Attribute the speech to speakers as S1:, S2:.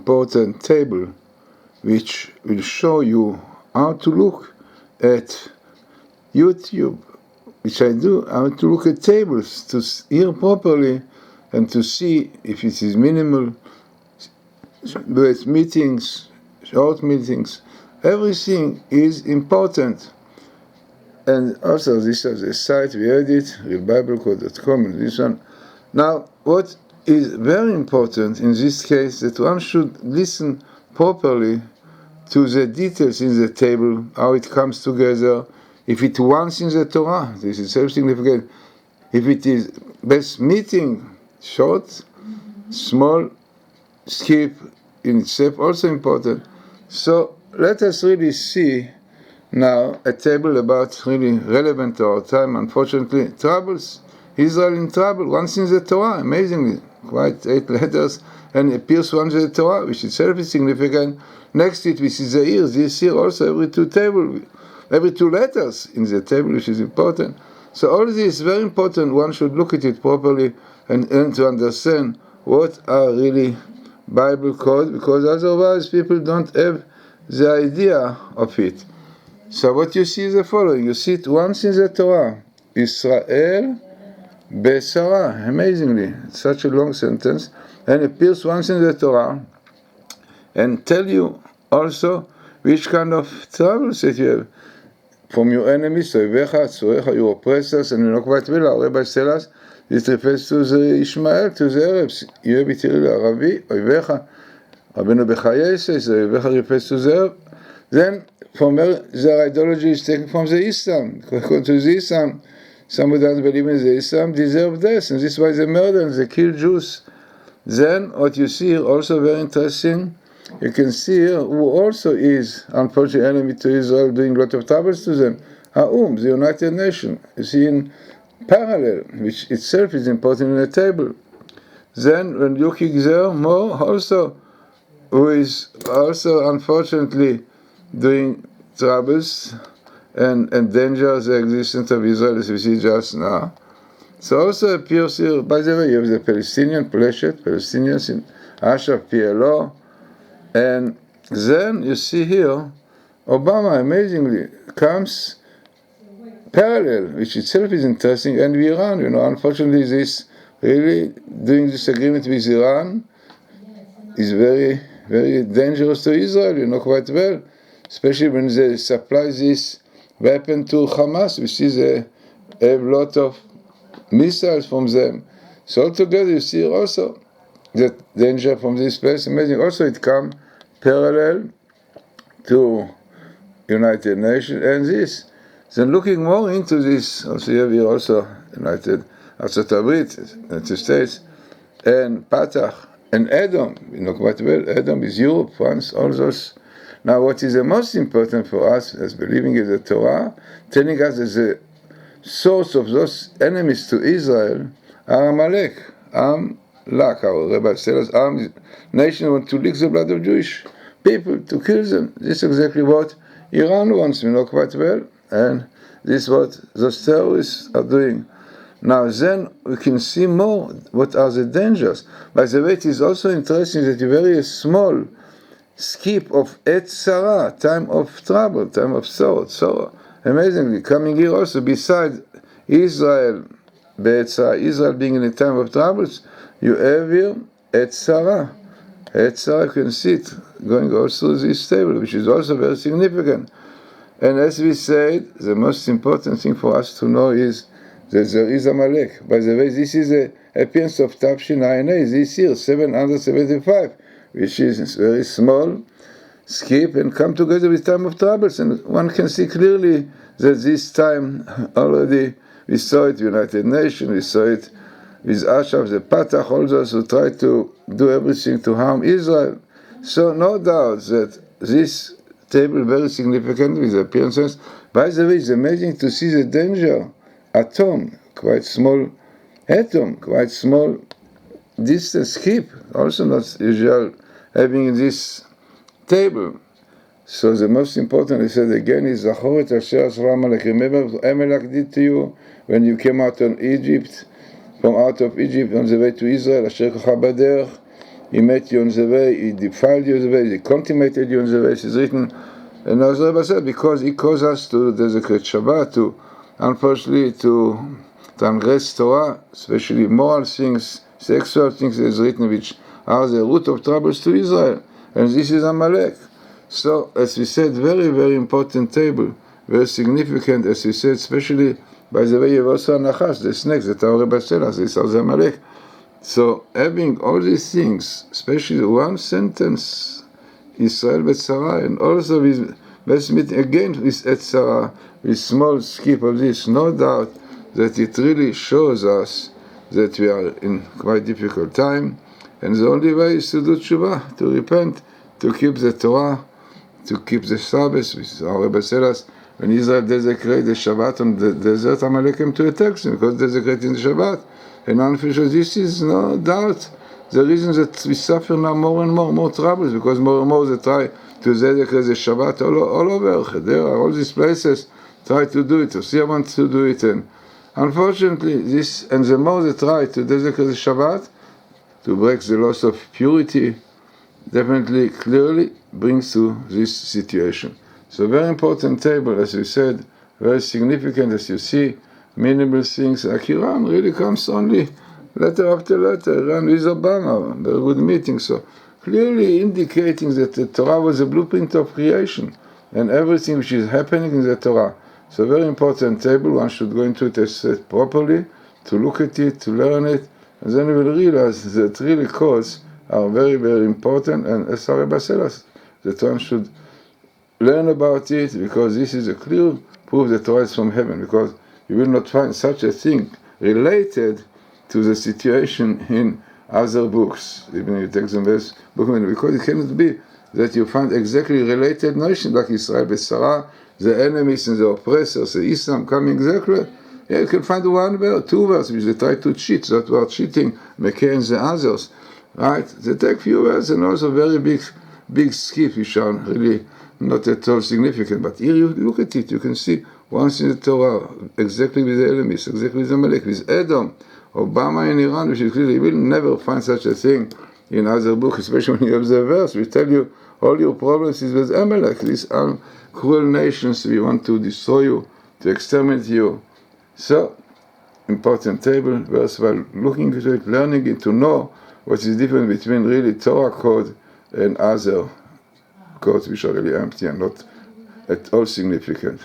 S1: important table which will show you how to look at YouTube, which I do, how to look at tables, to hear properly and to see if it is minimal, with meetings, short meetings. Everything is important. And also this is the site, we had it, realbiblecode.com, and this one. Now, what is very important in this case, that one should listen properly to the details in the table, how it comes together. If it once in the Torah, this is self-significant. If it is best meeting, short, small, skip in itself, also important. So let us really see now a table about really relevant to our time. Unfortunately, troubles. Israel in trouble, once in the Torah, amazingly, quite 8 letters, and appears once in the Torah, which itself is significant. Next to it, we see the ears. This year also every 2 letters in the table, which is important. So all this is very important. One should look at it properly and to understand what are really Bible code, because otherwise people don't have the idea of it. So what you see is the following. You see it once in the Torah. Israel Besara. Amazingly. It's such a long sentence. And it appears once in the Torah. And tell you also which kind of troubles that you have. From your enemies, your oppressors, and you know quite well, our rabbis tell us, this refers to the Ishmael, to the Arabs. You have it here, Arabi, Oivecha. Rabbeinu Bechaye says, Oivecha refers to the Arab. Then, from where their ideology is taken from the Islam. According to the Islam, somebody who doesn't believe in the Islam deserves death, and this is why they murder and they kill Jews. Then, what you see here, also very interesting, you can see here who also is, unfortunately, enemy to Israel, doing a lot of troubles to them. the United Nations. You see in parallel, which itself is important in the table. Then, when looking there more, also, who is also, unfortunately, doing troubles and endangers the existence of Israel, as we see just now. So also appears here, by the way, you have the Palestinians in Ashraf, PLO, and then you see here, Obama, amazingly, comes parallel, which itself is interesting, and with Iran, unfortunately this, really, doing this agreement with Iran is very, very dangerous to Israel, quite well, especially when they supply this weapon to Hamas, which is a lot of missiles from them. So altogether you see also that danger from this place, amazing. Also it comes parallel to United Nations and this. Then looking more into this, also you have here also United States, and Patach, and Edom, quite well, Edom is Europe, France, all those. Now what is the most important for us as believing in the Torah, telling us that the source of those enemies to Israel are Amalek, our rabbis tell us, nation want to lick the blood of Jewish people, to kill them. This is exactly what Iran wants, quite well, and this is what those terrorists are doing. Now then we can see more what are the dangers. By the way, it is also interesting that a very small skip of Et Sarah, time of trouble, time of sorrow, amazingly, coming here also beside Israel, Israel being in a time of troubles, you have here Et Sarah. Et Sarah, you can see it going also through this table, which is also very significant. And as we said, the most important thing for us to know is that there is Amalek. By the way, this is a appearance of Tafshin Ayin this year, 775, which is very small, skip and come together with time of troubles. And one can see clearly that this time already, we saw it United Nations, we saw it with Ashraf, the Patach, all those who try to do everything to harm Israel. So no doubt that this table very significant with appearances. By the way, it's amazing to see the danger. Atom, quite small atom, quite small distance skip, also not usual having in this table. So the most important, I said again, is Zachor et asher asra Amalek. Remember what Amalek did to you when you came out of Egypt on the way to Israel, asher kocha baderech, he met you on the way, he defiled you on the way, he contaminated you on the way. It is written, and as Rebbe said, because he caused us to desecrate Shabbat, to, unfortunately, to transgress Torah, especially moral things, sexual things, is written, which are the root of troubles to Israel. And this is Amalek. So, as we said, very, very important table, very significant, as we said, especially, by the way, you have also Nachash, the snakes that are Rebbe said us, these are the Amalek. So, having all these things, especially one sentence, Israel Betzara, and also with let's meet again with Etzara, with small skip of this, no doubt that it really shows us that we are in quite difficult time, and the only way is to do tshuva, to repent, to keep the Torah, to keep the Sabbath. Our Rebbe said us, when Israel desecrated the Shabbat on the desert, Amalek came to attack them because desecrating the Shabbat. And unfortunately, this is no doubt the reason that we suffer now more and more troubles, because more and more they try to desecrate the Shabbat all over. There are all these places try to do it. Russia wants to do it, and unfortunately, this, and the more they try to desecrate the Shabbat, to break the laws of purity, definitely, clearly brings to this situation. So very important table, as we said, very significant, as you see, minimal things like Iran really comes only letter after letter. Iran with Obama, very good meeting. So clearly indicating that the Torah was a blueprint of creation and everything which is happening in the Torah. So very important table, one should go into it properly, to look at it, to learn it, and then we will realize that really cause are very, very important, and as Rebbe said us, that one should learn about it, because this is a clear proof that Torah is from heaven, because you will not find such a thing related to the situation in other books, even if you take the best book, because it cannot be that you find exactly related nations like Israel Betzara, the enemies and the oppressors, the Islam coming exactly. Yeah, you can find one verse, two verses, which they try to cheat, that were cheating McKay and the others, right? They take few verses and also very big skip, which are really not at all significant. But here you look at it, you can see once in the Torah, exactly with the enemies, exactly with Amalek, with Edom, Obama and Iran, which is clearly, you will never find such a thing in other books, especially when you have the verse, we tell you all your problems is with Amalek. These are cruel nations, we want to destroy you, to exterminate you. So, important table, worthwhile looking at it, learning it, to know what is different between really Torah code and other codes which are really empty and not at all significant.